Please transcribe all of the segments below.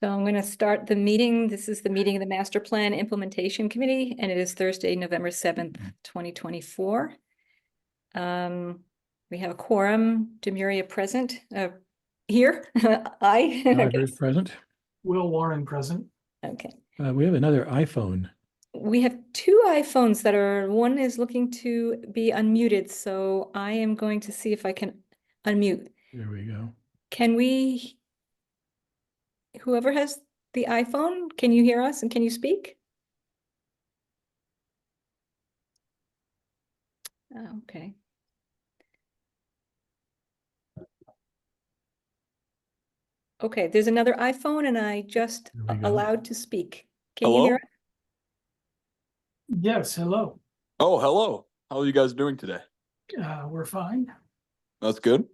So I'm going to start the meeting. This is the meeting of the Master Plan Implementation Committee, and it is Thursday, November 7th, 2024. We have a quorum, Demuria present, here. I Ivers present. Will Warren present. Okay. We have another iPhone. We have two iPhones that are, one is looking to be unmuted, so I am going to see if I can unmute. There we go. Can we, whoever has the iPhone, can you hear us and can you speak? Okay. Okay, there's another iPhone and I just There we go. allowed to speak. Can you Hello? hear us? Yes, hello. Oh, hello. How are you guys doing today? We're fine. That's good.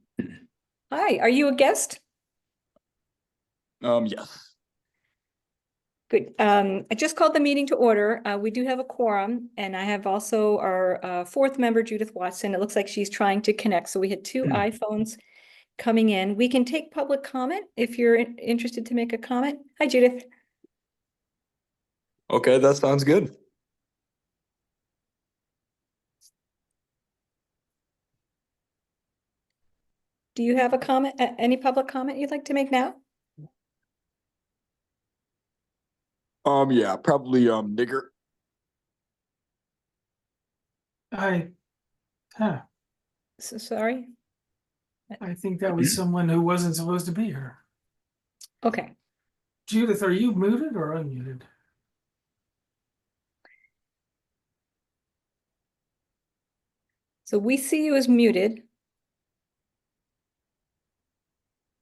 Hi, are you a guest? Yes. Good. I just called the meeting to order. We do have a quorum, and I have also our fourth member, Judith Watson. It looks like she's trying to connect. So we had two iPhones coming in. We can take public comment if you're interested to make a comment. Hi, Judith. Okay, that sounds good. Do you have a comment, any public comment you'd like to make now? Yeah, probably nigger. So sorry. I think that was someone who wasn't supposed to be here. Okay. Judith, are you muted or unmuted? So we see you as muted.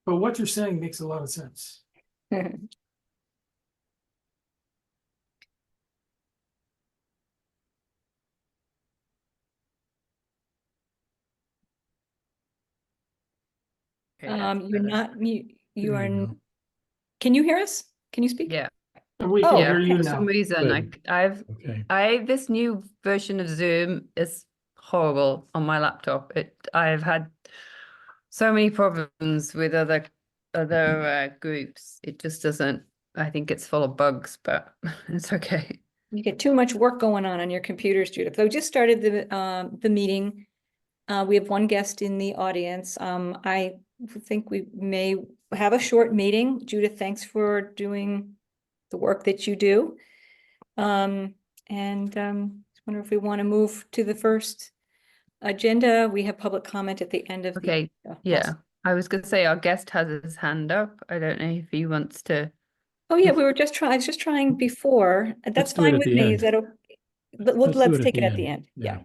But what you're saying makes a lot of sense. You're not mute. You There are. you go. Can you hear us? Can you speak? Yeah. And we Oh, can Yeah, hear you for now. some reason, Good. Okay. this new version of Zoom is horrible on my laptop. I've had so many problems with other groups. It just doesn't. I think it's full of bugs, but it's okay. You get too much work going on your computers, Judith. So we just started the meeting. We have one guest in the audience. I think we may have a short meeting. Judith, thanks for doing the work that you do. Just wonder if we want to move to the first agenda. We have public comment at the end of Okay. the. Yeah. I was going to say our guest has his hand up. I don't know if he wants to. Oh yeah, we were just trying. I was just trying before. That's Let's do it fine at with the me. end. Is that okay? Let's do Let's it at take the it at the end. end. Yeah.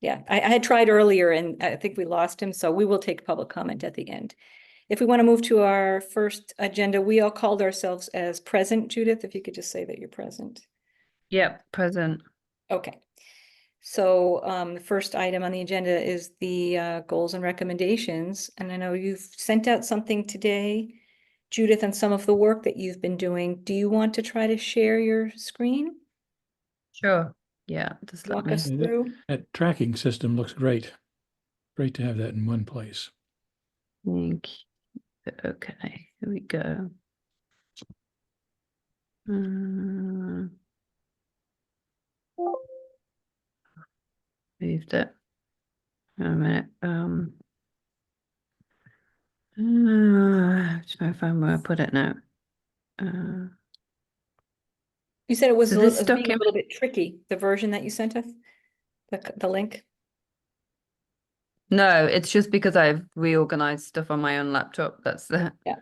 Yeah, I had tried earlier and I think we lost him, so we will take public comment at the end. If we want to move to our first agenda, we all called ourselves as present, Judith, if you could just say that you're present. Yeah, present. Okay. So the first item on the agenda is the goals and recommendations. And I know you've sent out something today, Judith, on some of the work that you've been doing. Do you want to try to share your screen? Sure. Yeah, just let Walk me. us Yeah, through. That tracking system looks great. Great to have that in one place. Think. Okay, here we go. Moved it. A minute. I don't know if I'm where I put it now. You said it was So being this a document. little bit tricky, the version that you sent us, the link. No, it's just because I've reorganized stuff on my own laptop. That's the. Yeah.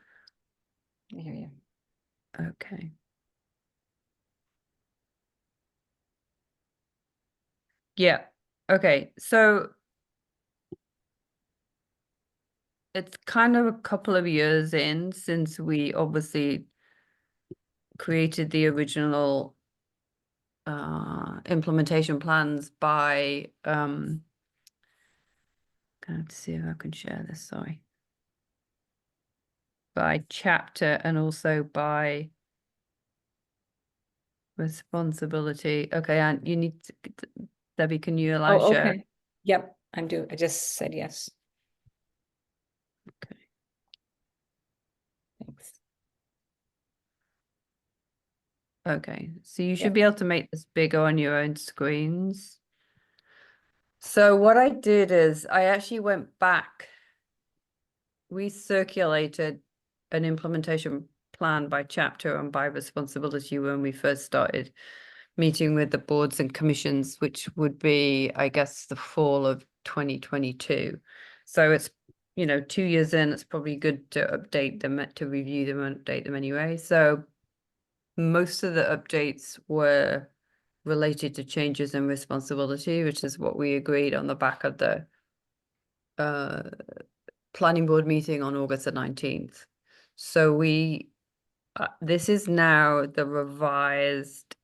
I hear you. Okay. Yeah. Okay. So it's kind of a couple of years in since we obviously created the original implementation plans by kind of to see if I can share this, sorry. By chapter and also by responsibility. Okay, and you need to, Debbie, can you allow Oh, share? okay. Yep, I just said yes. Okay. Thanks. Okay, so you Yep. should be able to make this bigger on your own screens. So what I did is I actually went back. We circulated an implementation plan by chapter and by responsibility when we first started meeting with the boards and commissions, which would be, I guess, the fall of 2022. So it's, 2 years in, it's probably good to update them, to review them and update them anyway. So most of the updates were related to changes in responsibility, which is what we agreed on the back of the planning board meeting on August the 19th. So this is now the revised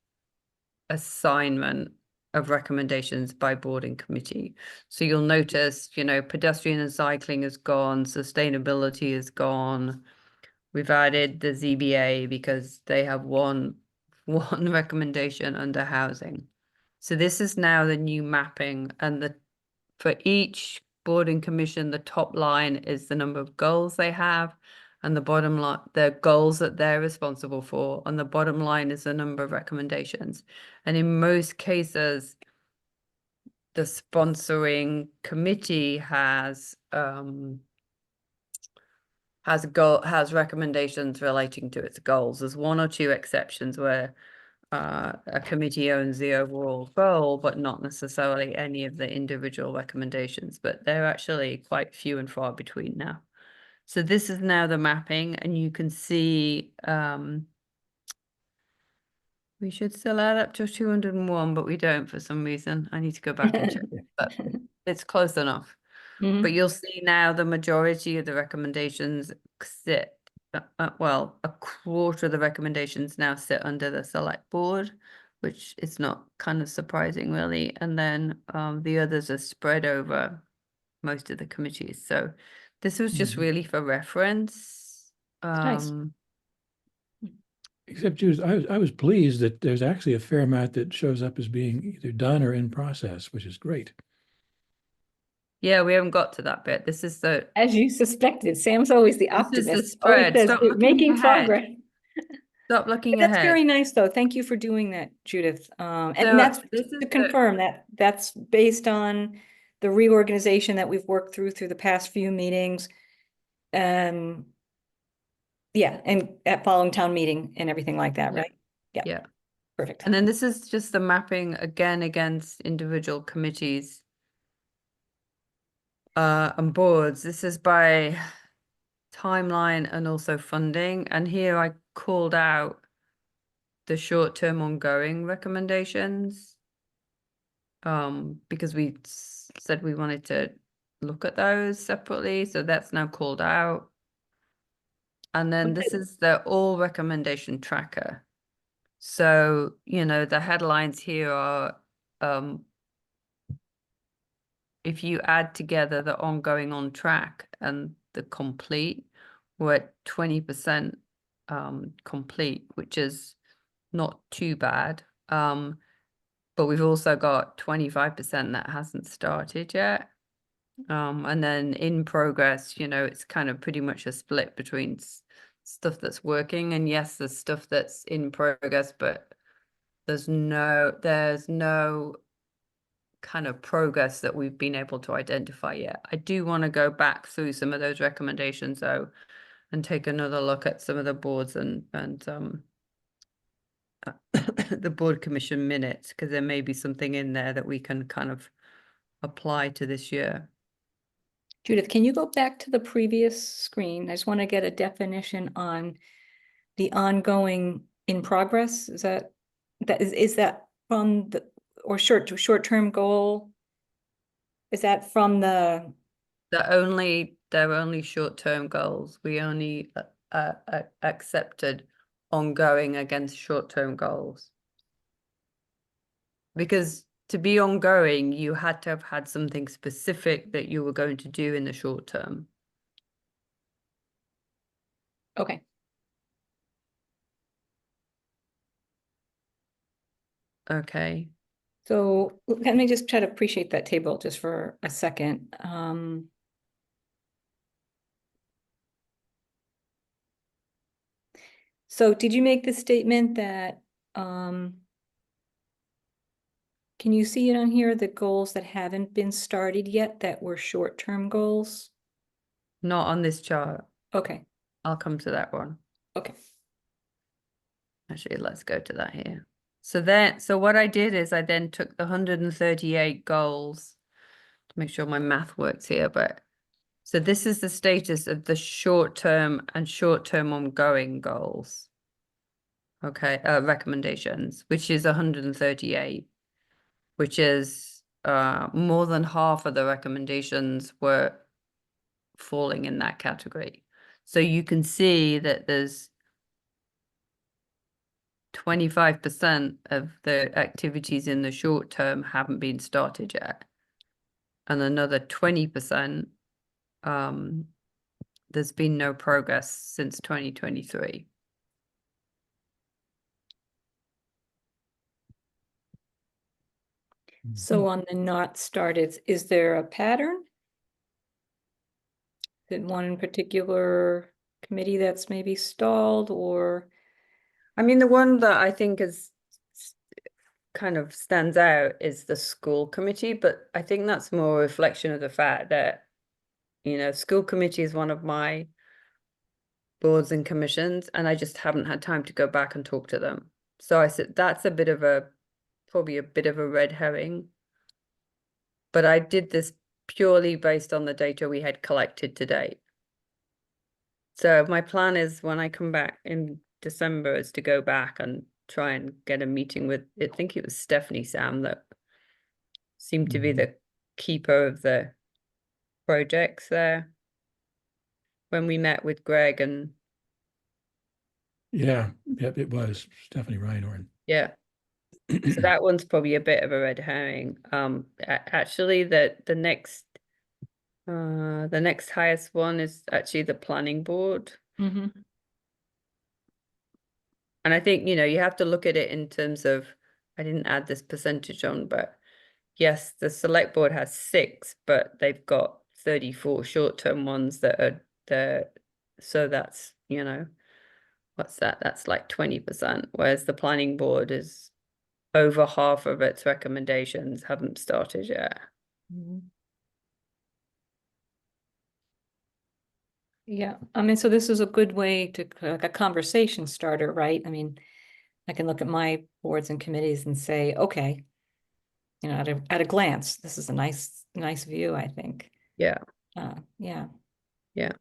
assignment of recommendations by board and committee. So you'll notice, pedestrian and cycling is gone, sustainability is gone. We've added the ZBA because they have one recommendation under housing. So this is now the new mapping, and for each board and commission, the top line is the number of goals they have, and the bottom line, the goals that they're responsible for, and the bottom line is the number of recommendations. And in most cases, the sponsoring committee has recommendations relating to its goals. There's 1 or 2 exceptions where a committee owns the overall goal, but not necessarily any of the individual recommendations, but they're actually quite few and far between now. So this is now the mapping, and you can see we should still add up to 201, but we don't for some reason. I need to go back and check, but it's close enough. Mhm. But you'll see now the majority of the recommendations sit, well, a quarter of the recommendations now sit under the select board, which is not kind of surprising really. And then the others are spread over most of the committees. So this was just really for reference. Nice. Except Judith, I was pleased that there's actually a fair amount that shows up as being either done or in process, which is great. Yeah, we haven't got to that bit. This is the As you suspected, Sam's always the This is the optimist. Always spread. says, Stop "We're looking making ahead. progress." Stop looking That's ahead. very nice, though. Thank you for doing that, Judith. And So that's this is to the- confirm that that's based on the reorganization that we've worked through the past few meetings. Yeah, and at following town meeting and everything like that, Yeah. right? Yeah. Perfect. And then this is just the mapping again against individual committees and boards. This is by timeline and also funding. And here I called out the short-term ongoing recommendations because we said we wanted to look at those separately. So that's now called out. And then this Okay. is the all recommendation tracker. So, the headlines here are if you add together the ongoing, on track and the complete, we're at 20% complete, which is not too bad. But we've also got 25% that hasn't started yet. And then in progress, it's kind of pretty much a split between stuff that's working, and yes, there's stuff that's in progress, but there's no kind of progress that we've been able to identify yet. I do want to go back through some of those recommendations though, and take another look at some of the boards and the board commission minutes, because there may be something in there that we can kind of apply to this year. Judith, can you go back to the previous screen? I just want to get a definition on the ongoing in progress. Is that from the, or short-term goal? Is that from the, They're only short-term goals. We only accepted ongoing against short-term goals. Because to be ongoing, you had to have had something specific that you were going to do in the short term. okay. Okay. So let me just try to appreciate that table just for a second. So did you make the statement that Can you see it on here, the goals that haven't been started yet that were short-term goals? Not on this chart. Okay, I'll come to that one. okay. Actually, let's go to that here. So what I did is I then took the 138 goals to make sure my math works here, but so this is the status of the short-term and short-term ongoing goals. Okay, recommendations, which is 138, which is more than half of the recommendations were falling in that category. So you can see that there's 25% of the activities in the short term haven't been started yet. And another 20%, there's been no progress since 2023. So on the not started, is there a pattern? Did one in particular committee that's maybe stalled, or? I mean, the one that I think is kind of stands out is the school committee, but I think that's more a reflection of the fact that, you know, school committee is one of my boards and commissions, and I just haven't had time to go back and talk to them. So I said that's a bit of probably a bit of a red herring. But I did this purely based on the data we had collected to date. So my plan is when I come back in December is to go back and try and get a meeting with, I think it was Stephanie Sam that seemed to be the keeper of the projects there. When we met with Greg and Yeah, yep, it was Stephanie Reinhorn. yeah. So that one's probably a bit of a red herring. Actually the next highest one is actually the planning board. Mhm. And I think, you know, you have to look at it in terms of, I didn't add this percentage on, but yes, the select board has 6, but they've got 34 short-term ones that are there. So that's, you know, what's that? That's like 20%, whereas the planning board is over half of its recommendations haven't started yet. Yeah, I mean, so this is a good way to, like a conversation starter, right? I mean, I can look at my boards and committees and say, okay, you know, at a glance, this is a nice view, I think. Yeah. Yeah. Yeah.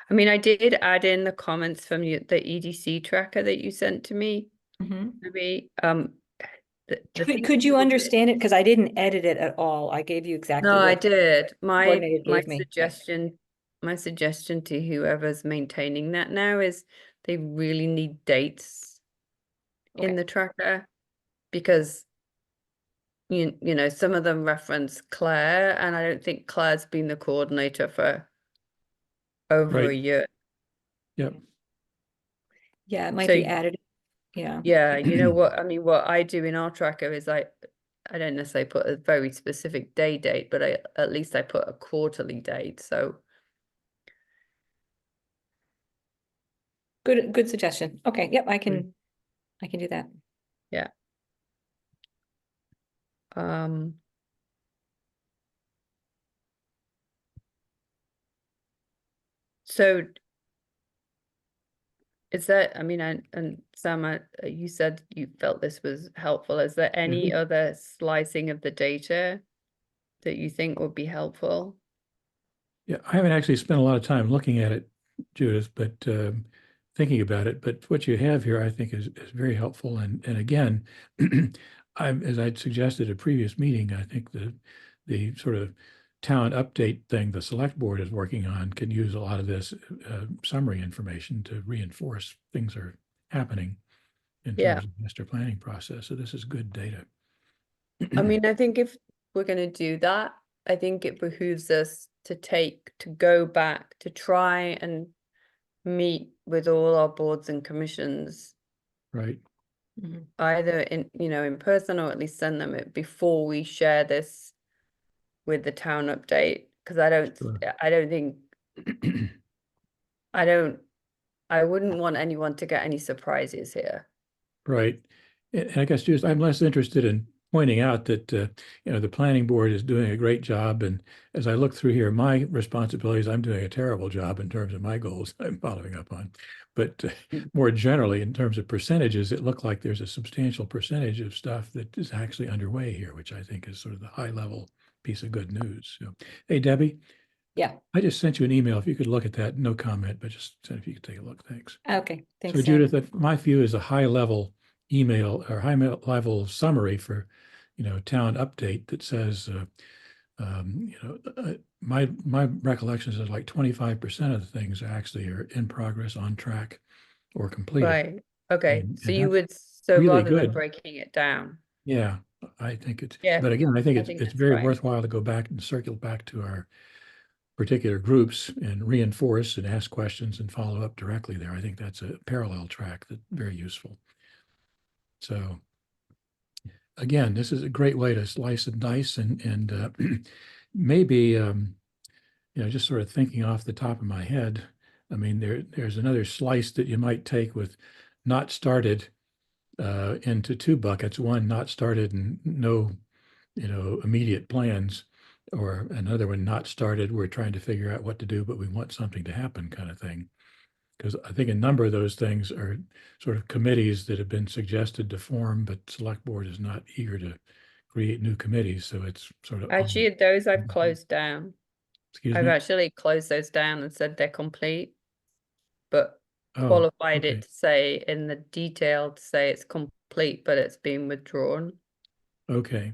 I mean, I did add in the comments from the EDC tracker that you sent to me. Mhm. Maybe Could you understand it? Because I didn't edit it at all. I gave you exactly No, I what did. My coordinator gave me. Yeah. suggestion to whoever's maintaining that now is they really need dates Okay. in the tracker, because you know, some of them reference Claire, and I don't think Claire's been the coordinator for over a Right. year. Yep. Yeah, it might So be added. Yeah. yeah, you know what I mean, what I do in our tracker is I don't necessarily put a very specific date, but at least I put a quarterly date. So Good suggestion. Okay, yep, I can do that. yeah. So is that, I mean, and Sam, you said you felt this was helpful. Is there any other slicing of the data that you think would be helpful? Yeah, I haven't actually spent a lot of time looking at it, Judith, but thinking about it. But what you have here, I think, is very helpful. And again, as I'd suggested at a previous meeting, I think the sort of town update thing the select board is working on can use a lot of this summary information to reinforce things are happening in Yeah. terms of the master planning process. So this is good data. I mean, I think if we're going to do that, I think it behooves us to go back to try and meet with all our boards and commissions, Right. either in person, or at least send them it before we share this with the town update. Because I don't think I wouldn't want anyone to get any surprises here. Right. And I guess just I'm less interested in pointing out that, the planning board is doing a great job. And as I look through here, my responsibilities, I'm doing a terrible job in terms of my goals I'm following up on. But more generally, in terms of percentages, it looked like there's a substantial percentage of stuff that is actually underway here, which I think is sort of the high level piece of good news. So, hey, Debbie, Yeah, I just sent you an email. If you could look at that, no comment, but just if you could take a look, thanks. okay, thanks, So Sam. Judith, my view is a high level email or level summary for, town update that says, my recollections is like 25% of the things actually are in progress, on track, or completed. Right, okay, And so you that's would, so really rather than good. breaking it down, Yeah, I think it's, Yeah, but again, I think I it's think it's that's very fine. worthwhile to go back and circle back to our particular groups and reinforce and ask questions and follow up directly there. I think that's a parallel track that's very useful. So again, this is a great way to slice and dice and maybe just sort of thinking off the top of my head. I mean, there's another slice that you might take with not started into two buckets. One, not started and no, immediate plans, or another one, not started. We're trying to figure out what to do, but we want something to happen, kind of thing. Because I think a number of those things are sort of committees that have been suggested to form, but select board is not eager to create new committees, so it's sort of. Actually, those I've closed down. Excuse I've me? actually closed those down and said they're complete, but Oh, qualified okay. it to say in the detail to say it's complete, but it's been withdrawn. Okay.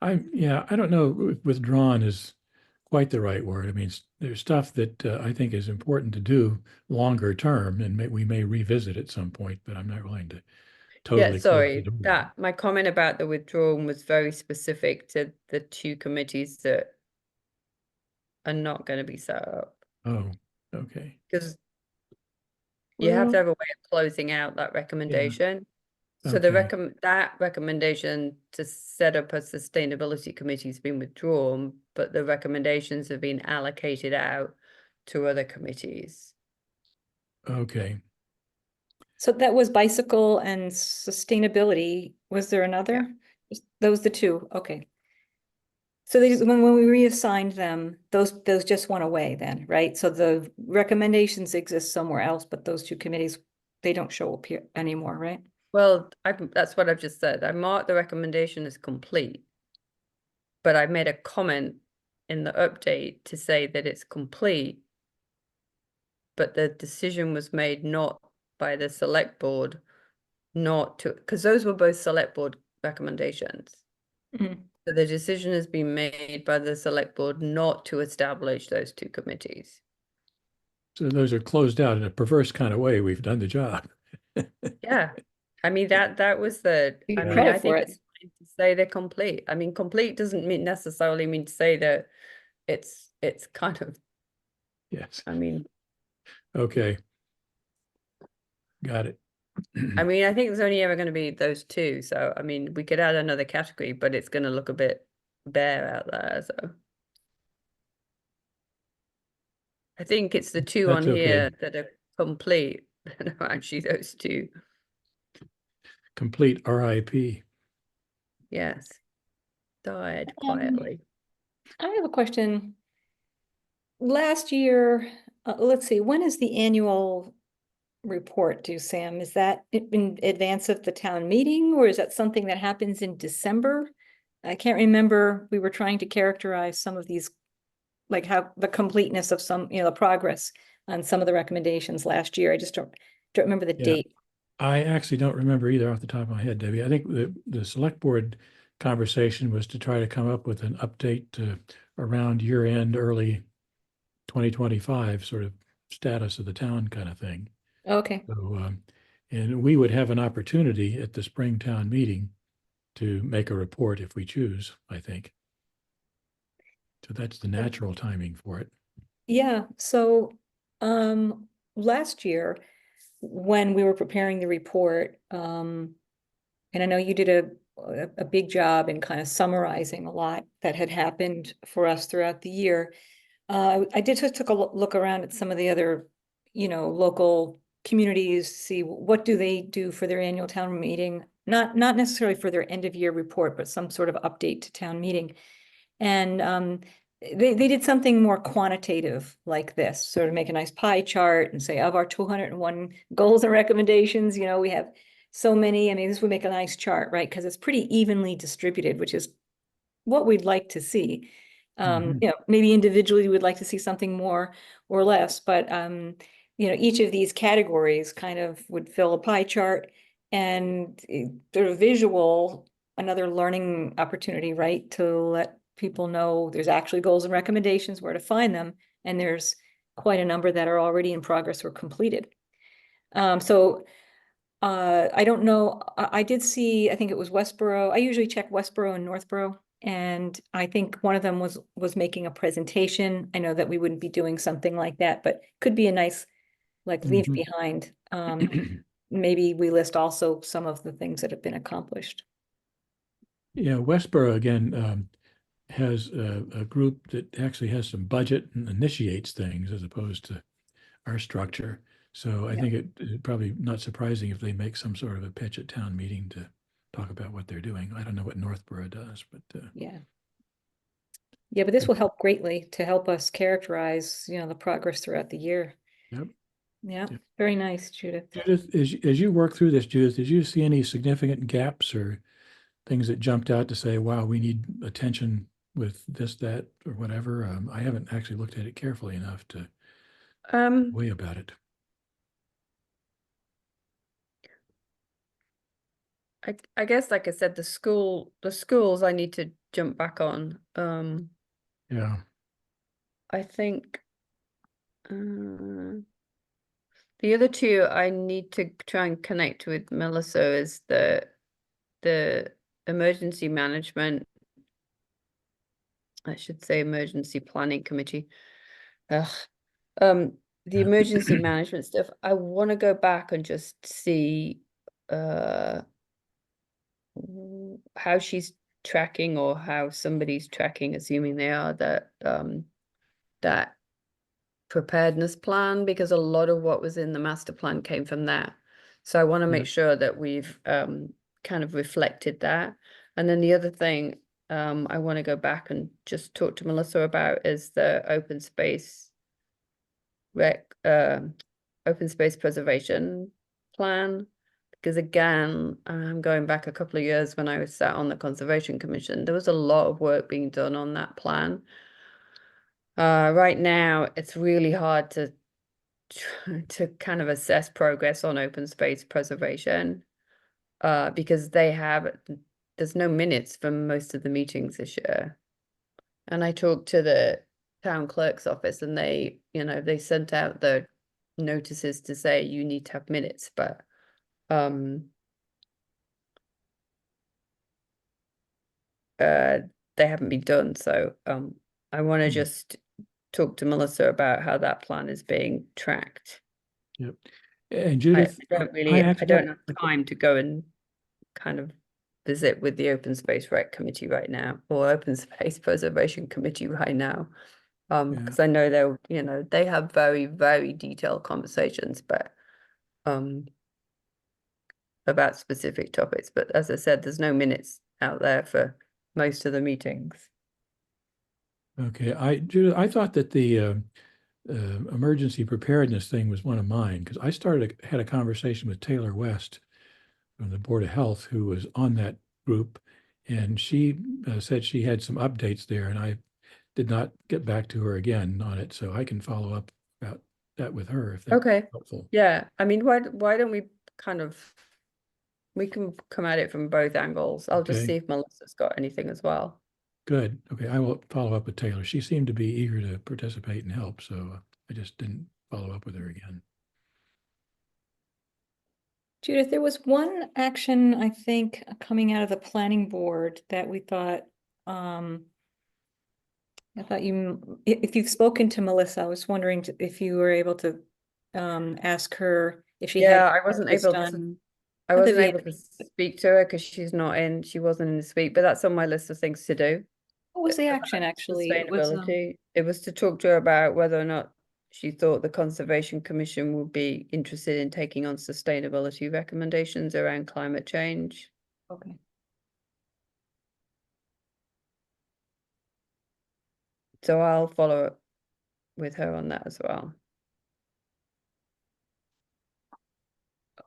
I don't know if withdrawn is quite the right word. I mean, there's stuff that I think is important to do longer term, and we may revisit at some point, but I'm not willing to Yeah, totally close the sorry, door. that my comment about the withdrawn was very specific to the two committees that are not going to be set up. Oh, okay. Because you have to Well, have a way of closing out that recommendation. So the Okay. that recommendation to set up a sustainability committee has been withdrawn, but the recommendations have been allocated out to other committees. Okay. so that was bicycle and sustainability. Was there another? Just those the two, okay. So they just, when we reassigned them, those just went away then, right? So the recommendations exist somewhere else, but those two committees, they don't show up here anymore, right? Well, that's what I've just said. I marked the recommendation as complete, but I made a comment in the update to say that it's complete, but the decision was made not by the select board, not to, because those were both select board recommendations. Mhm. So the decision has been made by the select board not to establish those two committees. So those are closed out in a perverse kind of way. We've done the job. Yeah, I mean, that was the, You I get mean, credit I for think it. it's fine to say they're complete. I mean, complete doesn't necessarily mean to say that it's kind of, Yes. I mean, Okay. Got it. I mean, I think there's only ever going to be those two. So, I mean, we could add another category, but it's going to look a bit bare out there. So I think it's the two on That's okay. here that are complete. No, actually, those two. Complete RIP. Yes. Died Um, quietly. I have a question. Last year, let's see, when is the annual report due, Sam? Is that in advance of the town meeting, or is that something that happens in December? I can't remember. We were trying to characterize some of these, like how the completeness of some, the progress on some of the recommendations last year. I just don't remember the Yeah. date. I actually don't remember either off the top of my head, Debbie. I think the select board conversation was to try to come up with an update around year end, early 2025 sort of status of the town kind of thing. Okay. So, and we would have an opportunity at the spring town meeting to make a report if we choose, I think. So that's the natural timing for it. Yeah, so last year when we were preparing the report, and I know you did a big job in kind of summarizing a lot that had happened for us throughout the year. I did just took a look around at some of the other, local communities see what do they do for their annual town meeting, not necessarily for their end of year report, but some sort of update to town meeting. And they did something more quantitative like this, sort of make a nice pie chart and say of our 201 goals and recommendations, we have so many. I mean, this would make a nice chart, right? Because it's pretty evenly distributed, which is what we'd like to see. Maybe individually we'd like to see something more or less, but each of these categories kind of would fill a pie chart, and sort of visual, another learning opportunity, right? To let people know there's actually goals and recommendations, where to find them, and there's quite a number that are already in progress or completed. So I don't know, I did see, I think it was Westboro. I usually check Westboro and Northboro, and I think one of them was making a presentation. I know that we wouldn't be doing something like that, but could be a nice, like, leave behind. Maybe we list also some of the things that have been accomplished. Yeah, Westboro again has a group that actually has some budget and initiates things as opposed to our structure. So I think it's probably not surprising if they make some sort of a pitch at town meeting to talk about what they're doing. I don't know what Northborough does, but Yeah, but this will help greatly to help us characterize, the progress throughout the year. Yep. Yeah, very nice, Judith. Judith, as you work through this, Judith, did you see any significant gaps or things that jumped out to say, wow, we need attention with this, that, or whatever? I haven't actually looked at it carefully enough to weigh about it. I guess, like I said, the schools I need to jump back on. Yeah. I think the other two I need to try and connect with Melissa is the emergency management. I should say emergency planning committee. The emergency management stuff. I want to go back and just see how she's tracking, or how somebody's tracking, assuming they are, that preparedness plan, because a lot of what was in the master plan came from that. So I want to make sure that we've kind of reflected that. And then the other thing I want to go back and just talk to Melissa about is the open space preservation plan. Because again, I'm going back a couple of years when I was sat on the Conservation Commission, there was a lot of work being done on that plan. Right now, it's really hard to kind of assess progress on open space preservation because there's no minutes for most of the meetings this year. And I talked to the town clerk's office, and they sent out the notices to say you need to have minutes, but they haven't been done. So I want to just talk to Melissa about how that plan is being tracked. Yep. And Judith, I don't have time to go and kind of visit with the Open Space Rec Committee right now, or Open Space Preservation Committee right now, because I know they have very, very detailed conversations, but about specific topics. But as I said, there's no minutes out there for most of the meetings. Okay, Judith, I thought that the emergency preparedness thing was one of mine, because I had a conversation with Taylor West from the Board of Health, who was on that group, and she said she had some updates there, and I did not get back to her again on it, so I can follow up about that with her if that's helpful. Yeah, I mean, why don't we we can come at it from both angles. I'll just see if Melissa's got anything as well. Good. Okay, I will follow up with Taylor. She seemed to be eager to participate and help, so I just didn't follow up with her again. Judith, there was one action, I think, coming out of the planning board that we thought, if you've spoken to Melissa, I was wondering if you were able to ask her if she had. I wasn't able to speak to her because she wasn't in this week, but that's on my list of things to do. What was the action actually? Sustainability. It was to talk to her about whether or not she thought the Conservation Commission would be interested in taking on sustainability recommendations around climate change. Okay. So I'll follow up with her on that as well.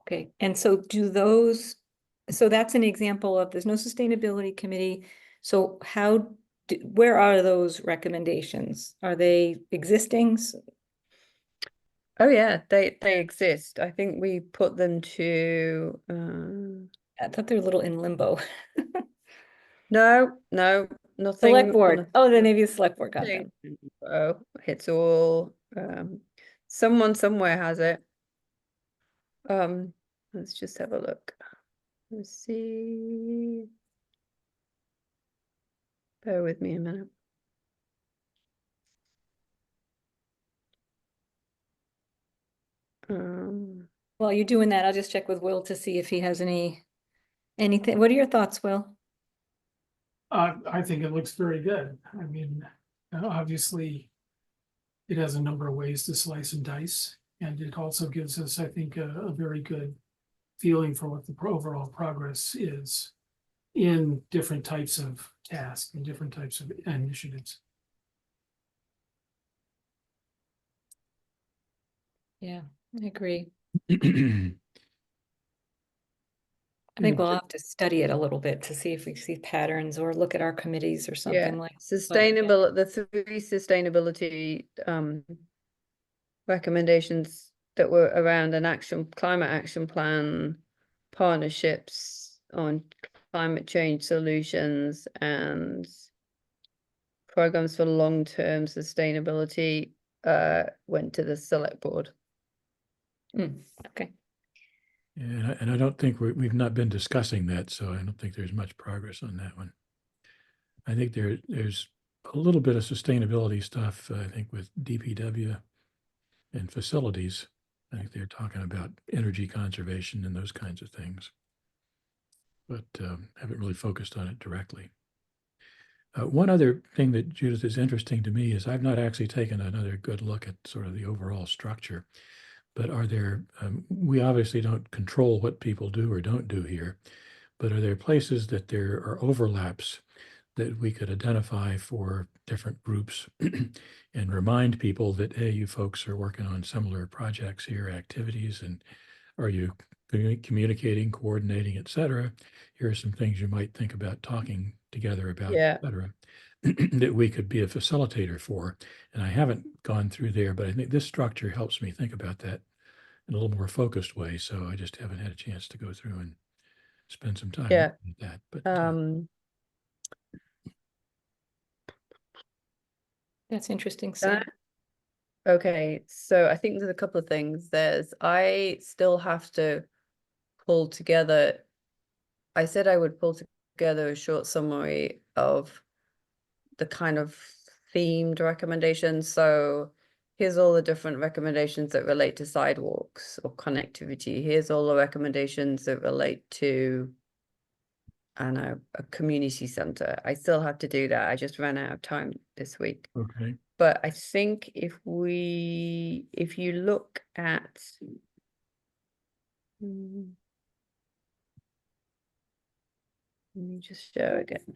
Okay, and so do those, so that's an example of, there's no sustainability committee. So how, where are those recommendations? Are they existing? Oh yeah, they exist. I think we put them to I thought they're a little in limbo. no, nothing. Select board. Oh, then nothing. maybe the select board got them. Oh, it's all someone somewhere has it. Let's just have a look. Let's see. Bear with me a minute. While you're doing that, I'll just check with Will to see if he has anything. What are your thoughts, Will? I think it looks very good. I mean, obviously. It has a number of ways to slice and dice, and it also gives us, I think, a very good feeling for what the overall progress is in different types of tasks and different types of initiatives. Yeah, I agree. Yeah, I think we'll have to study it a little bit to see if we see patterns or look at our committees or something like. Sustainable, the 3 sustainability recommendations that were around an climate action plan, partnerships on climate change solutions, and programs for long-term sustainability went to the select board. Okay. and I don't think we've not been discussing that, so I don't think there's much progress on that one. I think there's a little bit of sustainability stuff, I think, with DPW and facilities. I think they're talking about energy conservation and those kinds of things, but haven't really focused on it directly. One other thing that, Judith, is interesting to me is I've not actually taken another good look at sort of the overall structure, but are there, we obviously don't control what people do or don't do here, but are there places that there are overlaps that we could identify for different groups and remind people that, hey, you folks are working on similar projects here, activities, and are you communicating, coordinating, et cetera? Here are some things you might think about talking together about, et cetera, that we could be a facilitator for. And I haven't gone through there, but I think this structure helps me think about that in a little more focused way. So I just haven't had a chance to go through and spend some time looking at that. But That's interesting, Sam. Okay, so I think there's a couple of things. I still have to pull together. I said I would pull together a short summary of the kind of themed recommendations. So here's all the different recommendations that relate to sidewalks or connectivity. Here's all the recommendations that relate to, I don't know, a community center. I still have to do that. I just ran out of time this week. okay. But I think if you look at let me just show again.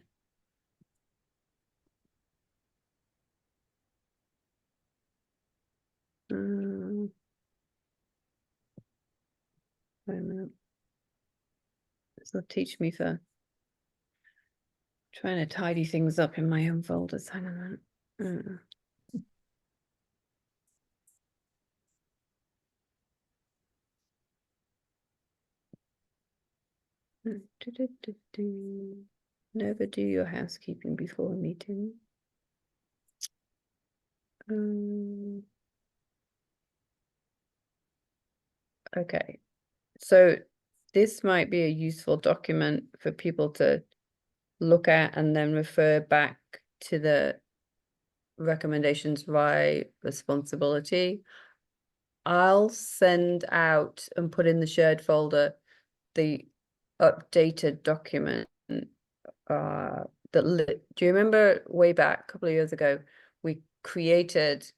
Wait a minute. This will teach me for trying to tidy things up in my own folders. Hang on a minute. Never do your housekeeping before a meeting. Okay, so this might be a useful document for people to look at and then refer back to the recommendations by responsibility. I'll send out and put in the shared folder the updated document. Do you remember way back a couple of years ago, we created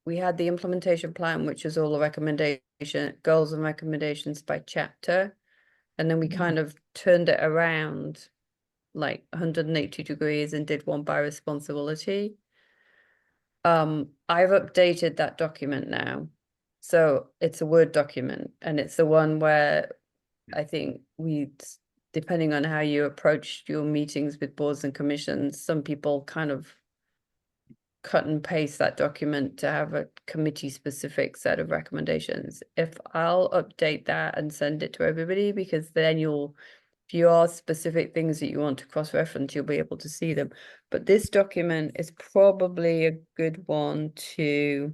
we had the implementation plan, which is all the recommendation, goals and recommendations by chapter. And then we kind of turned it around like 180 degrees and did one by responsibility. I've updated that document now. So it's a Word document, and it's the one where I think depending on how you approach your meetings with boards and commissions, some people kind of cut and paste that document to have a committee specific set of recommendations. I'll update that and send it to everybody, because then if you are specific things that you want to cross-reference, you'll be able to see them. But this document is probably a good one to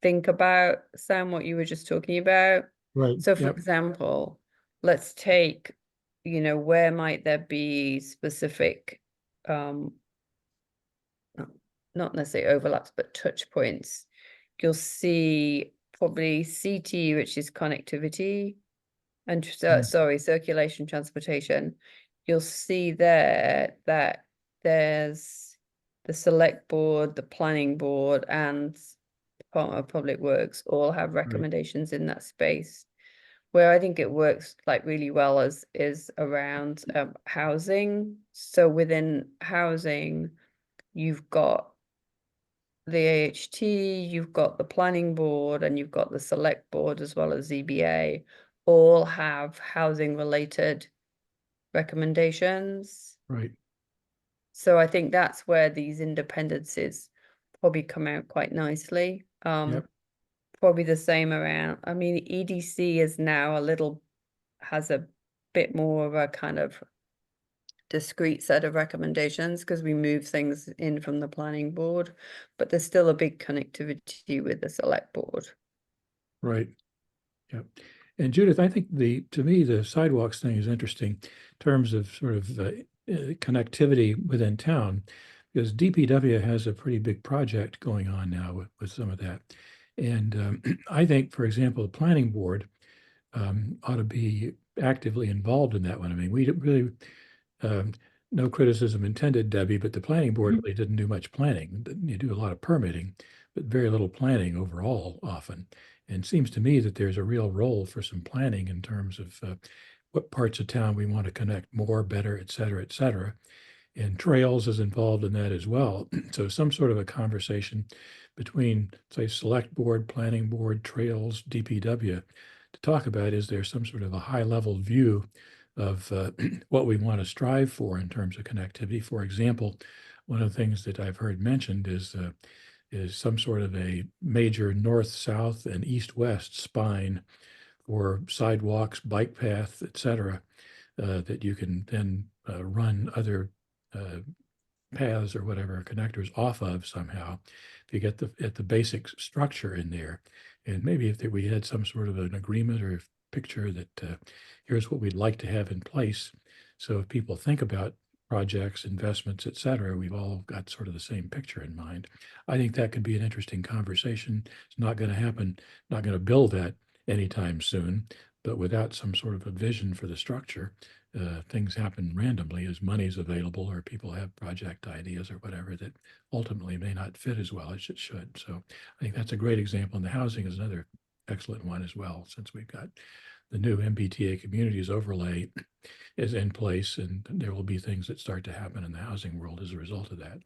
think about, Sam, what you were just talking about. Right. So for Yep. example, let's take, where might there be specific, not necessarily overlaps, but touch points. You'll see probably CT, which is connectivity, and sorry, circulation, transportation. You'll see there that there's the select board, the planning board, and Department of Public Works all have recommendations in that space. Where I think it works like really well is around housing. So within housing, you've got the AHT, you've got the planning board, and you've got the select board as well as ZBA, all have housing related recommendations. Right. So I think that's where these independencies probably come out quite nicely. Yep. Probably the same around, I mean, EDC is now has a bit more of a kind of discrete set of recommendations, because we move things in from the planning board, but there's still a big connectivity with the select board. Right. Yep. And Judith, I think to me, the sidewalks thing is interesting in terms of sort of connectivity within town, because DPW has a pretty big project going on now with some of that. And I think, for example, the planning board ought to be actively involved in that one. I mean, we really, no criticism intended, Debbie, but the planning board really didn't do much planning. You do a lot of permitting, but very little planning overall often. And it seems to me that there's a real role for some planning in terms of what parts of town we want to connect more, better, et cetera, et cetera. And trails is involved in that as well. So some sort of a conversation between, say, select board, planning board, trails, DPW, to talk about, is there some sort of a high level view of what we want to strive for in terms of connectivity. For example, one of the things that I've heard mentioned is some sort of a major north-south and east-west spine for sidewalks, bike path, et cetera, that you can then run other paths or whatever connectors off of somehow. If you get the basic structure in there, and maybe if we had some sort of an agreement or picture that here's what we'd like to have in place. So if people think about projects, investments, et cetera, we've all got sort of the same picture in mind. I think that could be an interesting conversation. It's not going to happen, not going to build that anytime soon, but without some sort of a vision for the structure, things happen randomly as money's available or people have project ideas or whatever that ultimately may not fit as well as it should. So I think that's a great example. And the housing is another excellent one as well, since we've got the new MBTA communities overlay is in place, and there will be things that start to happen in the housing world as a result of that.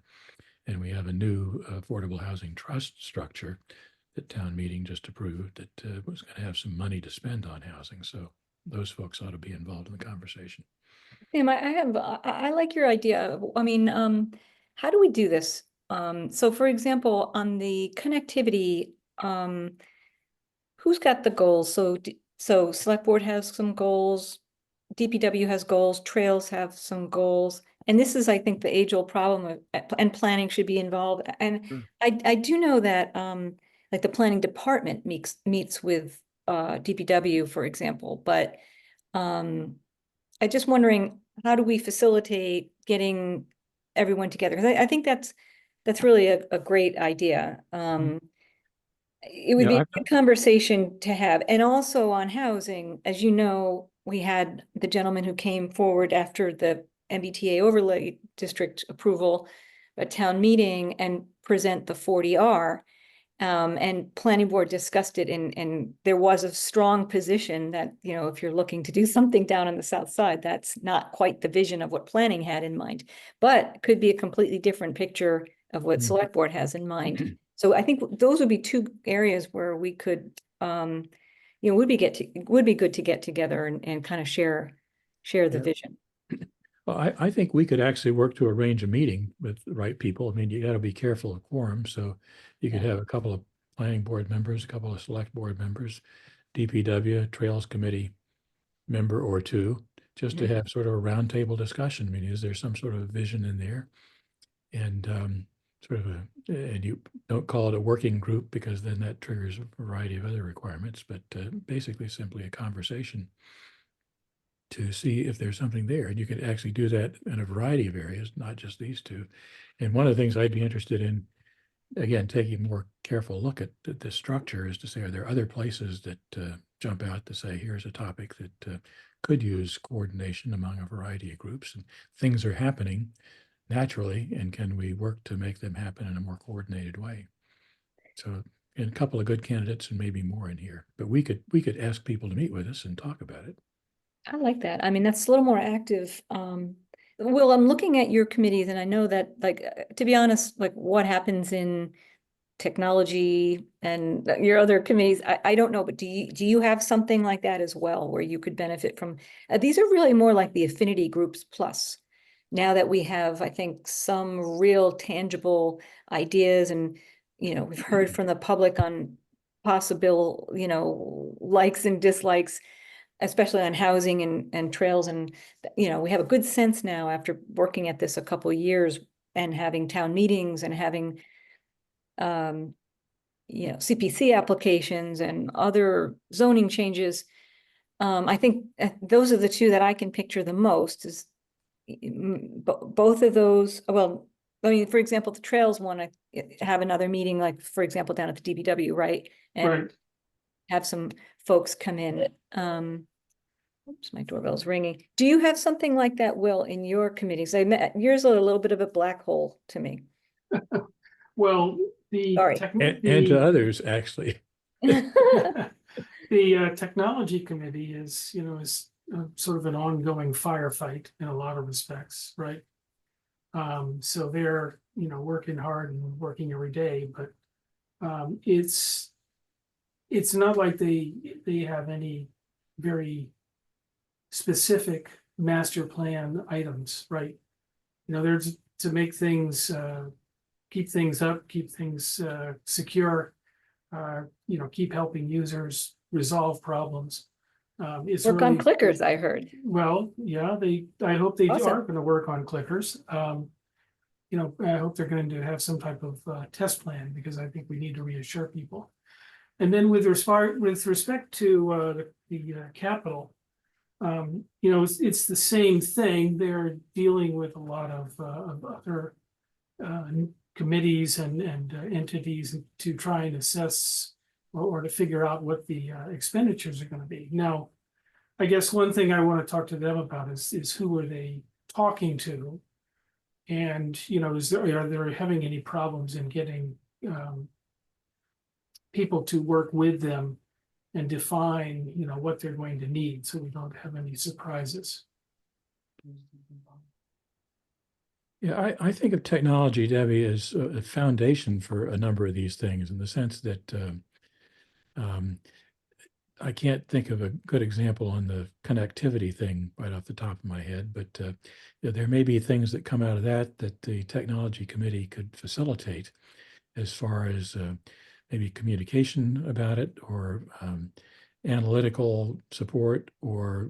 And we have a new affordable housing trust structure that town meeting just approved that was going to have some money to spend on housing. So those folks ought to be involved in the conversation. Sam, I like your idea. I mean, how do we do this? So for example, on the connectivity, who's got the goals? So select board has some goals, DPW has goals, trails have some goals. And this is, I think, the age-old problem of, and planning should be involved. And Sure. I do know that like the planning department meets with DPW, for example, but I'm just wondering, how do we facilitate getting everyone together? Because I think that's really a great idea. It would Yeah, be a good conversation to have. And also on housing, as you know, we had the gentleman who came forward after the MBTA overlay district approval a town meeting and present the 40R. And planning board discussed it and there was a strong position that, you know, if you're looking to do something down on the south side, that's not quite the vision of what planning had in mind, but could be a completely different picture of what Mm. select board has in mind. So I think those would be two areas where we could, you know, would be good to get together and kind of share the Yeah. vision. Well, I think we could actually work to arrange a meeting with the right people. I mean, you got to be careful of quorum, so you could have a couple of planning board members, a couple of select board members, DPW, Trails Committee member or two, just to have sort of a roundtable discussion. I mean, is there some sort of vision in there? And sort of and you don't call it a working group because then that triggers a variety of other requirements, but basically simply a conversation to see if there's something there. And you could actually do that in a variety of areas, not just these two. And one of the things I'd be interested in, again, taking a more careful look at the structure is to say, are there other places that jump out to say, here's a topic that could use coordination among a variety of groups, and things are happening naturally, and can we work to make them happen in a more coordinated way? So, and a couple of good candidates and maybe more in here, but we could ask people to meet with us and talk about it. I like that. I mean, that's a little more active. Will, I'm looking at your committees and I know that, like, to be honest, like what happens in technology and your other committees, I don't know, but do you have something like that as well where you could benefit from? These are really more like the affinity groups plus. Now that we have, I think, some real tangible ideas and, you know, we've heard from the public on possible, you know, likes and dislikes, especially on housing and trails. And, you know, we have a good sense now after working at this a couple of years and having town meetings and having, you know, CPC applications and other zoning changes. I think those are the two that I can picture the most is both of those. Well, I mean, for example, the trails one, I have another meeting, like, for example, down at the DPW, right? And Right. have some folks come in. Oops, my doorbell's ringing. Do you have something like that, Will, in your committees? Yours are a little bit of a black hole to me. Well, the Sorry. And to others, actually. the technology committee is, you know, sort of an ongoing firefight in a lot of respects, right? So they're, you know, working hard and working every day, but it's not like they have any very specific master plan items, right? You know, they're to make things, keep things up, keep things secure, you know, keep helping users resolve problems. It's Work on really, clickers, I heard. well, yeah, I hope they Awesome. are gonna work on clickers. You know, I hope they're going to have some type of test plan, because I think we need to reassure people. And then with respect to the capital, you know, it's the same thing. They're dealing with a lot of other committees and entities to try and assess or to figure out what the expenditures are going to be. Now, I guess one thing I want to talk to them about is who are they talking to? And, you know, are they having any problems in getting people to work with them and define, you know, what they're going to need, so we don't have any surprises. Yeah, I think of technology, Debbie, as a foundation for a number of these things, in the sense that I can't think of a good example on the connectivity thing right off the top of my head, but there may be things that come out of that the technology committee could facilitate, as far as maybe communication about it, or analytical support, or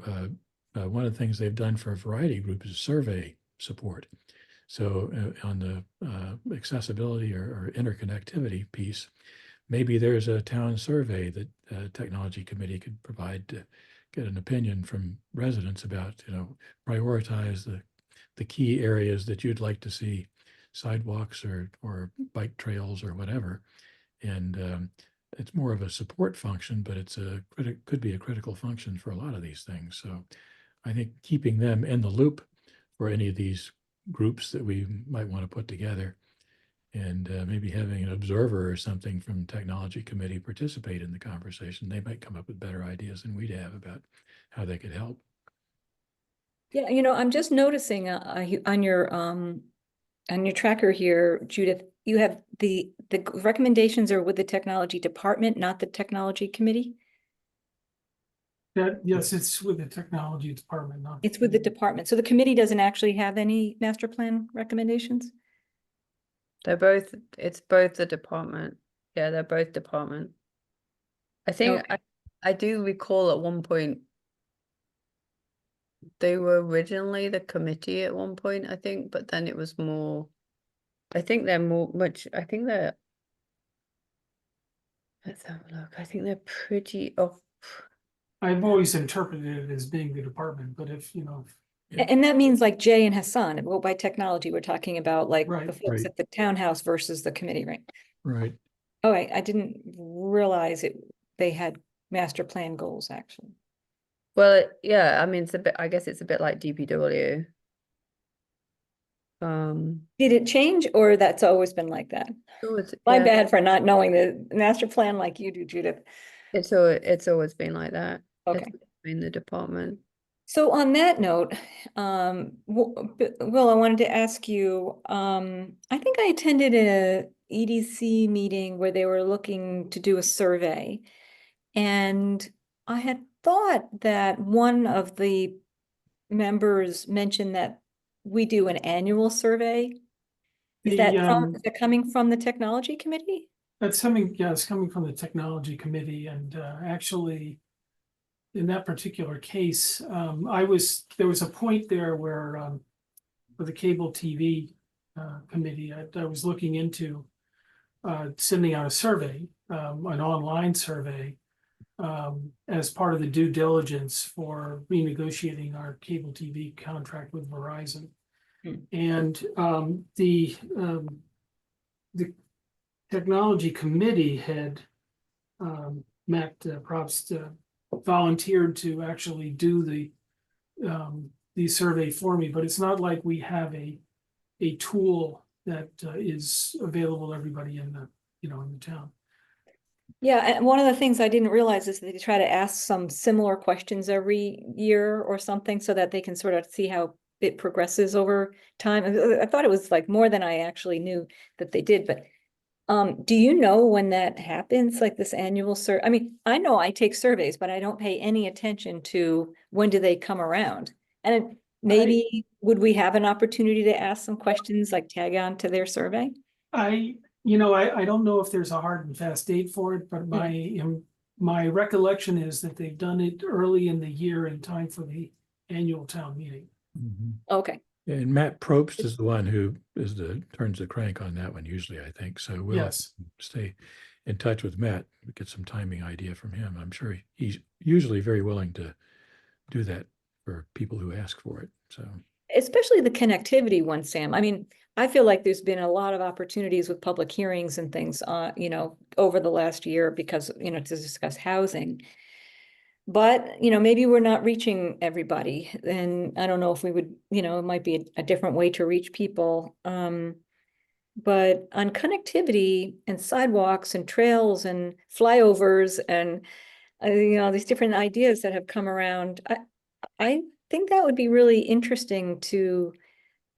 one of the things they've done for a variety of groups is survey support. So on the accessibility or interconnectivity piece, maybe there's a town survey that technology committee could provide to get an opinion from residents about, you know, prioritize the key areas that you'd like to see sidewalks or bike trails or whatever. And it's more of a support function, but could be a critical function for a lot of these things. So I think keeping them in the loop for any of these groups that we might want to put together. And maybe having an observer or something from technology committee participate in the conversation. They might come up with better ideas than we'd have about how they could help. Yeah, I'm just noticing on your tracker here, Judith, you have the recommendations are with the technology department, not the technology committee. Yes, it's with the technology department, not. It's with the department. So the committee doesn't actually have any master plan recommendations? It's both the department. Yeah, they're both department. I think Okay. I do recall at one point they were originally the committee at one point, I think, but then it was more, I think they're let's have a look. I think they're pretty I've always interpreted it as being the department, but if, Yeah. And that means like Jay and Hassan. Well, by technology, we're talking about like Right, the folks right. at the townhouse versus the committee, right? Right. Oh, I didn't realize they had master plan goals, actually. well, yeah, I mean it's a bit, I guess it's a bit like DPW. Did it change or that's always been like that? My Yeah, bad for not knowing the master plan like you do, Judith. it's always been like that. Okay. It's been the department. So on that note, Will, I wanted to ask you, I think I attended a EDC meeting where they were looking to do a survey. And I had thought that one of the members mentioned that we do an annual survey. Is that is that coming from the technology committee? it's coming from the technology committee, and actually, in that particular case, there was a point there where for the cable TV committee, I was looking into sending out a survey, an online survey, as part of the due diligence for renegotiating our cable TV contract with Verizon. And the technology committee had Matt Probst volunteered to actually do the survey for me, but it's not like we have a tool that is available to everybody in the town. Yeah, and one of the things I didn't realize is they try to ask some similar questions every year or something so that they can sort of see how it progresses over time. I thought it was like more than I actually knew that they did, but do you know when that happens, like this annual I mean, I know I take surveys, but I don't pay any attention to when do they come around? And maybe would we have an opportunity to ask some questions, like tag on to their survey? I don't know if there's a hard and fast date for it, but my recollection is that they've done it early in the year in time for the annual town meeting. Mhm. Okay. Yeah, and Matt Probst is the one who turns the crank on that one usually, I think. So we'll Yes. stay in touch with Matt, get some timing idea from him. I'm sure he's usually very willing to do that for people who ask for it. So Especially the connectivity one, Sam. I mean, I feel like there's been a lot of opportunities with public hearings and things, over the last year because, to discuss housing. But, maybe we're not reaching everybody. And I don't know if we would, it might be a different way to reach people. But on connectivity and sidewalks and trails and flyovers and, these different ideas that have come around, I think that would be really interesting to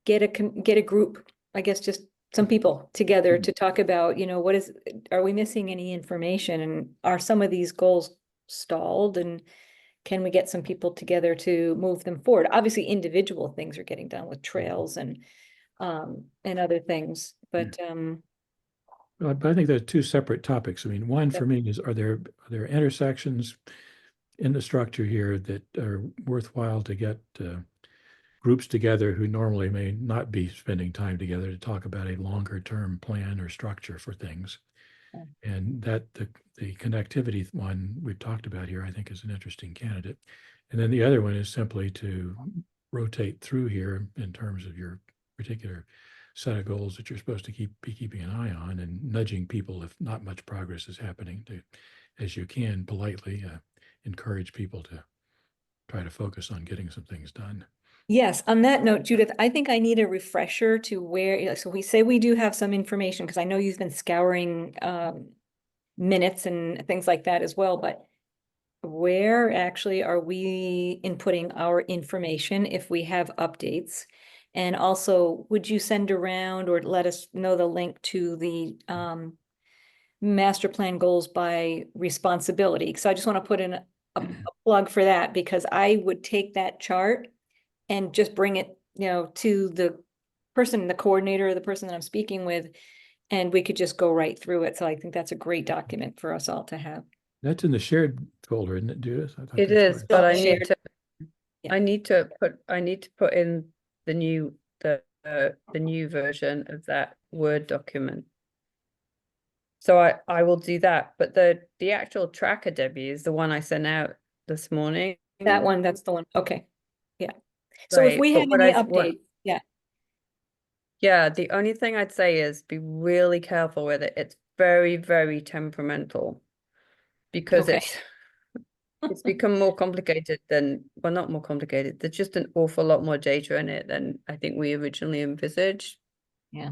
get a group, I guess, just some people together to talk about, are we missing any information and are some of these goals stalled and can we get some people together to move them forward? Obviously, individual things are getting done with trails and other things, but but I think there's two separate topics. I mean, one for me is, are there intersections in the structure here that are worthwhile to get groups together who normally may not be spending time together to talk about a longer term plan or structure for things. And that the connectivity one we've talked about here, I think, is an interesting candidate. And then the other one is simply to rotate through here in terms of your particular set of goals that you're supposed to be keeping an eye on and nudging people if not much progress is happening to, as you can politely encourage people to try to focus on getting some things done. Yes, on that note, Judith, I think I need a refresher to where, so we say we do have some information, because I know you've been scouring minutes and things like that as well, but where actually are we inputting our information if we have updates? And also, would you send around or let us know the link to the master plan goals by responsibility? Because I just want to put in a plug for that, because I would take that chart and just bring it, to the person, the coordinator, or the person that I'm speaking with, and we could just go right through it. So I think that's a great document for us all to have. That's in the shared folder, isn't it, Judith? I thought It that's is, where- but Oh, I need shared. to, Yeah. I need to put in the new, the new version of that Word document. So I will do that, but the actual tracker, Debbie, is the one I sent out this morning. That one, that's the one. Okay. Yeah. So if Right, we but have what any I- what- updates, yeah, Yeah, the only thing I'd say is be really careful with it. It's very, very temperamental because Okay. it's become more complicated than, well, not more complicated. There's just an awful lot more data in it than I think we originally envisaged. Yeah.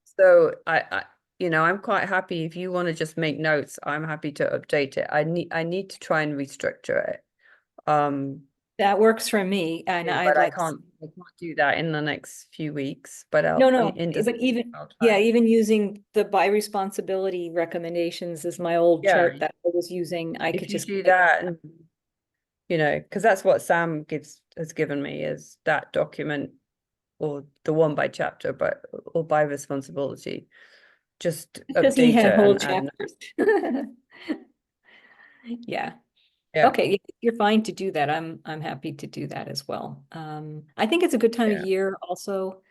So I'm quite happy if you want to just make notes, I'm happy to update it. I need to try and restructure it. That works for me, and But I'd I like. can't do that in the next few weeks, but No, no, in but December, even, I'll try. yeah, even using the by responsibility recommendations is my old Yeah. chart that I was using. I If could you just. do that, and because that's what Sam has given me, is that document, or the one by chapter, or by responsibility. Just Because he update had it whole and add chapters. Yeah. Yeah. Okay, you're fine to do that. I'm happy to do that as well. I think it's a good time of Yeah. year also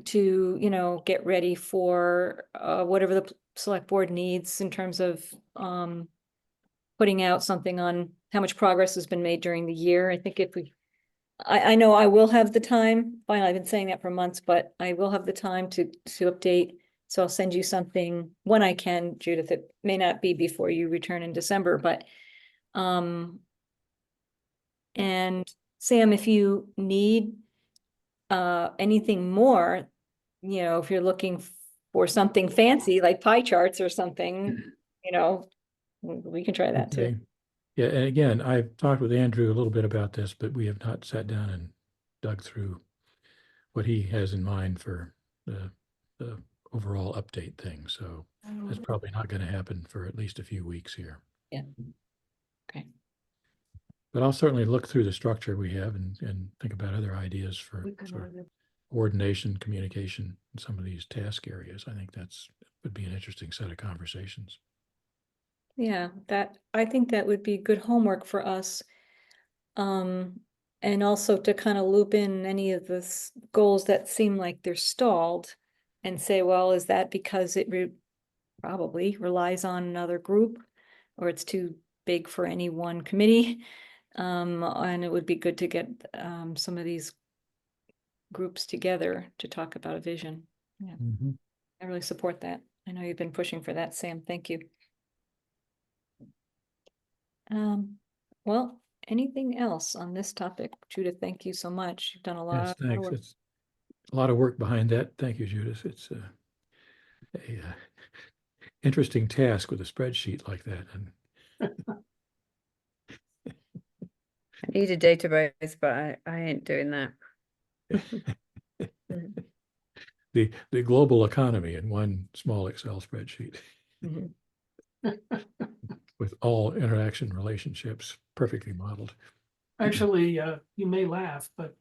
to, get ready for whatever the select board needs in terms of putting out something on how much progress has been made during the year. I think I know I will have the time. Fine, I've been saying that for months, but I will have the time to update. So I'll send you something when I can, Judith. It may not be before you return in December, but and Sam, if you need anything more, if you're looking for something fancy like pie charts or something, we can try that too. Okay. Yeah, and again, I've talked with Andrew a little bit about this, but we have not sat down and dug through what he has in mind for the overall update thing. So that's probably not going to happen for at least a few weeks here. Yeah. Okay. But I'll certainly look through the structure we have and think about other ideas for sort of coordination, communication, in some of these task areas. I think would be an interesting set of conversations. Yeah, I think that would be good homework for us. And also to kind of loop in any of the goals that seem like they're stalled and say, well, is that because it probably relies on another group, or it's too big for any one committee? And it would be good to get some of these groups together to talk about a vision. Yeah, I really support that. I know you've been pushing for that, Sam. Thank you. Well, anything else on this topic? Judith, thank you so much. You've done a lot. Yes, of thanks. work. It's a lot of work behind that. Thank you, Judith. It's a interesting task with a spreadsheet like that. And I need a database, but I ain't doing that. the global economy in one small Excel spreadsheet with all interaction relationships perfectly modeled. Actually, you may laugh, but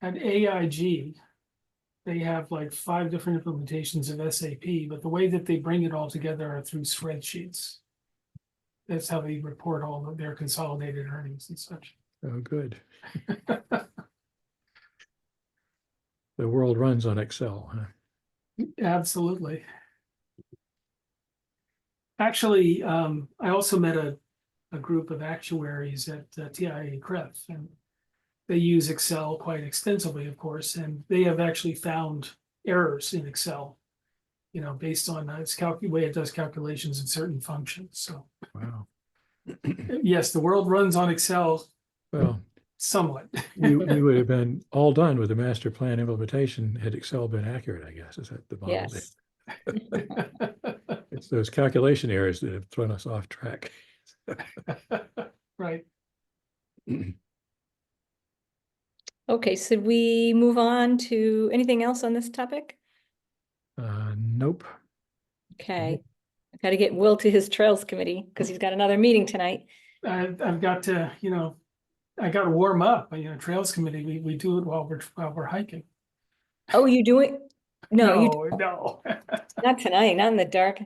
at AIG, they have like 5 different implementations of SAP, but the way that they bring it all together are through spreadsheets. That's how they report all of their consolidated earnings and such. Oh, good. The world runs on Excel, huh? Absolutely. Actually, I also met a group of actuaries at TIA-CREF, and they use Excel quite extensively, of course, and they have actually found errors in Excel, based on its way it does calculations in certain functions. So, Wow. yes, the world runs on Excel. Well, somewhat. we would have been all done with the master plan implementation had Excel been accurate, I guess. Is that the model? Yes. It's those calculation errors that have thrown us off track. Right. Okay, so we move on to anything else on this topic? Nope. Okay. I've got to get Will to his Trails Committee because he's got another meeting tonight. I've got to, I got to warm up, Trails Committee, we do it while we're hiking. Oh, you do it? No, you, No. not tonight, not in the dark.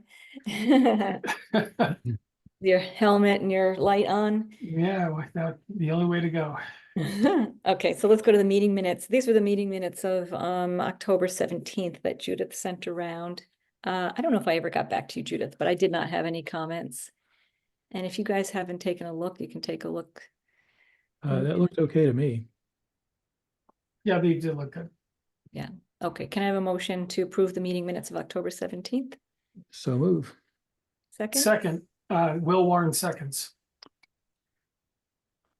Your helmet and your light on. Yeah, that's the only way to go. Okay, so let's go to the meeting minutes. These were the meeting minutes of October 17th that Judith sent around. I don't know if I ever got back to you, Judith, but I did not have any comments. And if you guys haven't taken a look, you can take a look. That looked okay to me. Yeah, they did look good. Okay, can I have a motion to approve the meeting minutes of October 17th? So move. Second, Second, Will Warren seconds.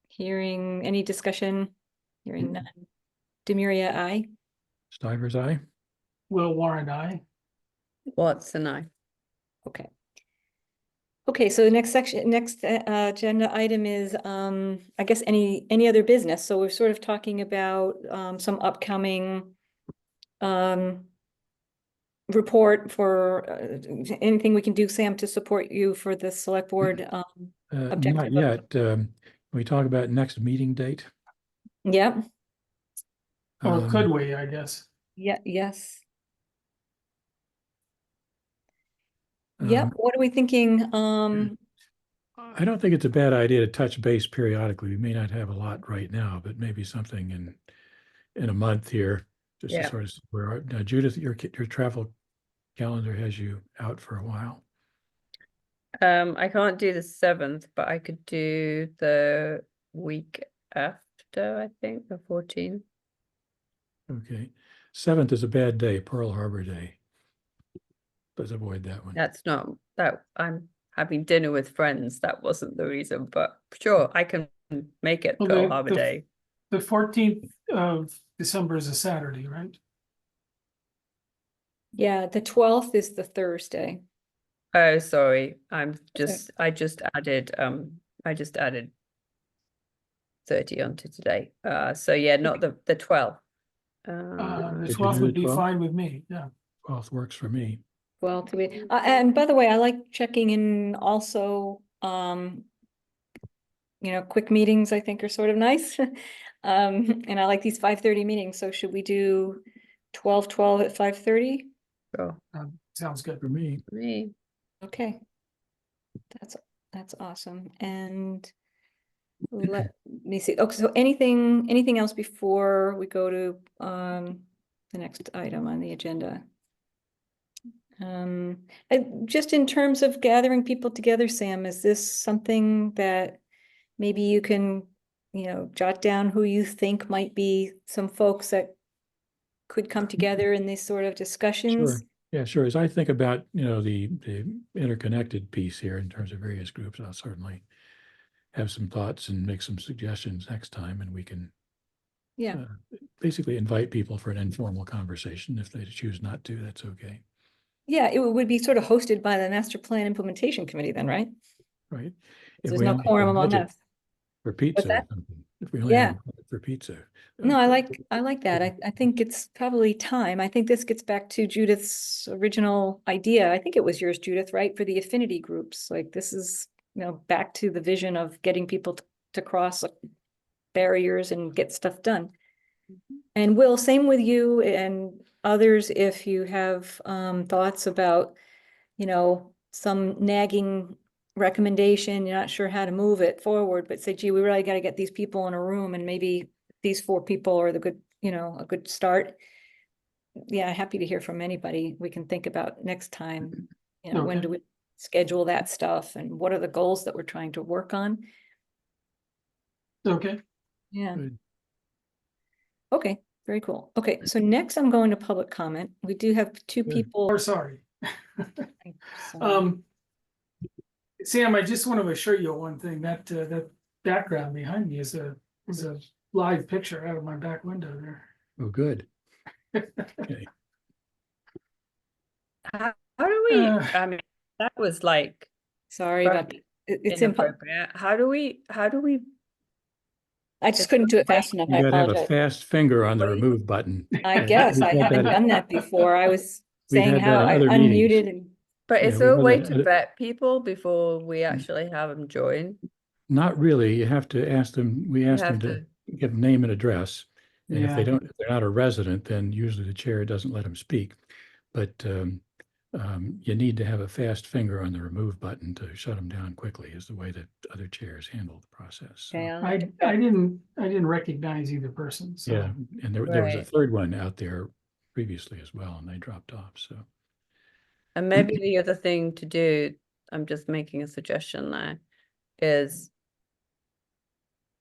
hearing any discussion? Hearing none. Demiria, aye. Stivers, aye. Will Warren, aye. Watson, I. Okay. Okay, so the next section, next agenda item is, I guess any other business. So we're sort of talking about some upcoming report for anything we can do, Sam, to support you for the select board. Not Objective. yet. We talk about next meeting date. Yep. Or could we, I guess. Yeah. Yes. Yep. What are we thinking? I don't think it's a bad idea to touch base periodically. We may not have a lot right now, but maybe something in a month here, just to Yeah. sort of see where. Now, Judith, your travel calendar has you out for a while. I can't do the 7th, but I could do the week after, I think, the 14th. Okay. 7th is a bad day, Pearl Harbor Day. Let's avoid that one. That's not that I'm having dinner with friends. That wasn't the reason, but sure, I can make it Well, Pearl Harbor Day. The 14th of December is a Saturday, right? Yeah, the 12th is the Thursday. Oh, sorry. I just added 30 onto today. So yeah, not the 12th. The Did you 12th do would the be 12th? fine with me, yeah. 12th works for me. Well, to be, and by the way, I like checking in also, quick meetings I think are sort of nice. And I like these 5:30 meetings. So should we do 12:12 at 5:30? Sure. Sounds good. For me. Me. Okay. That's awesome. And let me see. Okay, so anything else before we go to the next item on the agenda? Just in terms of gathering people together, Sam, is this something that maybe you can, jot down who you think might be some folks that could come together in these sort of discussions? Sure. Yeah, sure. As I think about, the interconnected piece here in terms of various groups, I'll certainly have some thoughts and make some suggestions next time, and we can Yeah. basically invite people for an informal conversation. If they choose not to, that's okay. Yeah, it would be sort of hosted by the Master Plan Implementation Committee then, right? Right. There's If we no only quorum have among budget us. for pizza or that? something. If we only Yeah. have budget for pizza. No, I like that. I think it's probably time. I think this gets back to Judith's original idea. I think it was yours, Judith, right? For the affinity groups. Like this is, back to the vision of getting people to cross barriers and get stuff done. And Will, same with you and others, if you have thoughts about, some nagging recommendation, you're not sure how to move it forward, but say, gee, we really got to get these people in a room and maybe these 4 people are the good, a good start. Yeah, happy to hear from anybody. We can think about next time, when Okay. do we schedule that stuff and what are the goals that we're trying to work on? Okay, Yeah. Good. Okay, very cool. Okay, so next I'm going to public comment. We do have 2 Good. people. or sorry. So- Sam, I just want to assure you of one thing, that background behind me is a There's a live picture out of my back window there. Oh, good. Okay. How do we, Uh. I mean, that was like Sorry about that. very It's impo- inappropriate. How do we, I just couldn't do it fast enough. I You gotta have a apologize. fast finger on the remove button. I Yeah, guess we've I had haven't that- done that before. I was We've saying had how that in I other meetings. unmuted and but Yeah, is we there a had way that to other- vet people before we actually have them join? Not really. You have to ask them, we ask them have to give name and address. And if they Yeah. don't, if they're not a resident, then usually the chair doesn't let them speak. But you need to have a fast finger on the remove button to shut them down quickly is the way that other chairs handle the process. So, okay, I'll have I to- didn't recognize either person, so. yeah, and there was a Right. third one out there previously as well, and they dropped off, so. And maybe the other thing to do, I'm just making a suggestion there, is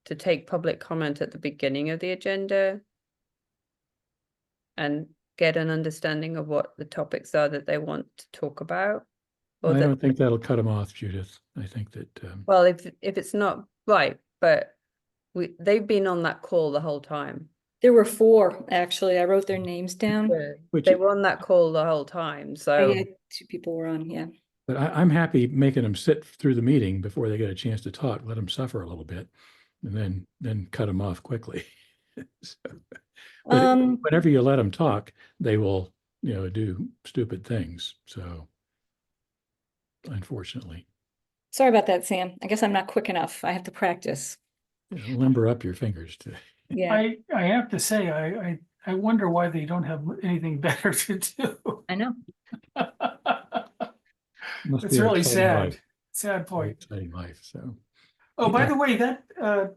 to take public comment at the beginning of the agenda and get an understanding of what the topics are that they want to talk about. Or I that, don't think that'll cut them off, Judith. I think that, well, if it's not right, but they've been on that call the whole time. There were 4, actually. I wrote their names down. Which- They were on that call the whole time, Oh, so. yeah, 2 people were on, yeah. but I'm happy making them sit through the meeting before they get a chance to talk, let them suffer a little bit, and then cut them off quickly. So, but whenever you let them talk, they will, do stupid things. So unfortunately, Sorry about that, Sam. I guess I'm not quick enough. I have to practice. limber up your fingers to. Yeah, I have to say, I wonder why they don't have anything better to do. I know. Must It's be an really exciting sad, life, sad very point. exciting life. So Oh, by Yeah. the way,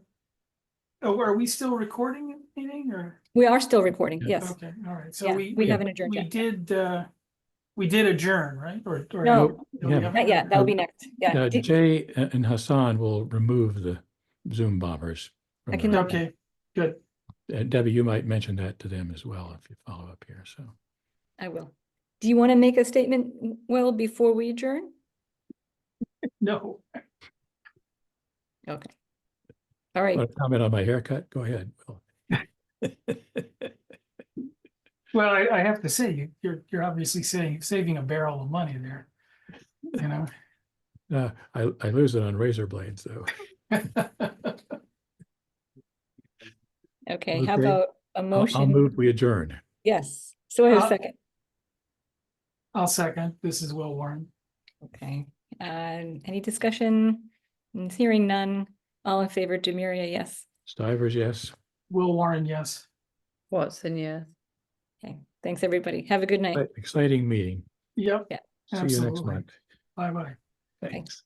are we still recording anything or? We are still recording, Yeah. yes. Okay, all right, so Yeah, we. we haven't adjourned We yet. we did adjourn, right? Or No, we yeah. haven't? not yet. That'll be next. Yeah. Jay and Hassan will remove the Zoom bombers. I from can the- remember. Okay, good. Debbie, you might mention that to them as well if you follow up here. So I will. Do you want to make a statement, Will, before we adjourn? No, Okay. All right. want to comment on my haircut? Go ahead. Will. well, I have to say, you're obviously saving a barrel of money there. You know? I lose it on razor blades though. Okay, how Okay. about a I'll motion? move, we adjourn. Yes. So I have a Uh, second. I'll second. This is Will Warren. Okay. Any discussion? Hearing none. All in favor, Demiria, yes. Stivers, yes. Will Warren, yes. Watson, yes. Okay. Thanks, everybody. Have a good night. Exciting meeting. Yep. Yeah. See you next Absolutely. month. Bye-bye. Thanks.